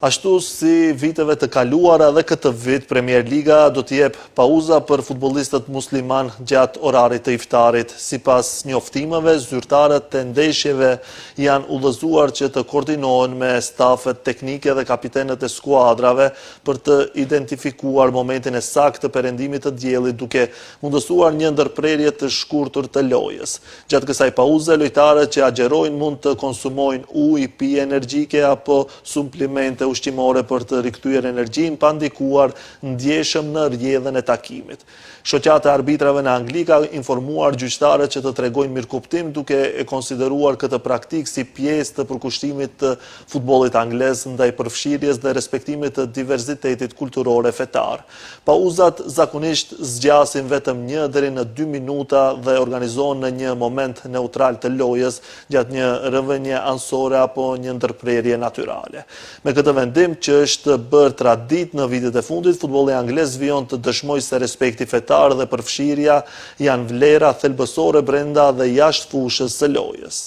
Ashtu si viteve të kaluara dhe këtë vit, Premier Liga do të jep pauza për futbollistët musliman gjatë orarit të iftarit. Sipas njoftimeve, zyrtarët të ndeshjeve janë udhëzuar që të koordinohen me stafet teknike dhe kapitenët e skuadrave për të identifikuar momentin e saktë të perëndimit të diellit, duke mundësuar një ndërprerje të shkurtër të lojës. Gjatë kësaj pauze, lojtarët që agjerojnë mund të konsumojnë ujë, pije energjike apo suplemente ushqimore për të rikthyer energjinë pa ndikuar ndjeshëm në rrjedhën e takimit. Shoqata e arbitrave në Angli ka informuar gjyqtarët që të tregojnë mirëkuptim duke e konsideruar këtë praktikë si pjesë të përkushtimit të futbollit anglez ndaj përfshirjes dhe respektimit të diversitetit kulturor e fetar. Pauzat zakonisht zgjasin vetëm 1 deri në 2 minuta dhe organizohen në një moment neutral të lojës gjatë një rrëvënie anësore apo një ndërprerje natyrale. Me këtë vendim që është bërë tradit në vitet e fundit, futbolli anglez vijon të dëshmojë se respekti fetar dhe përfshirja janë vlera thelbësore brenda dhe jashtë fushës së lojës.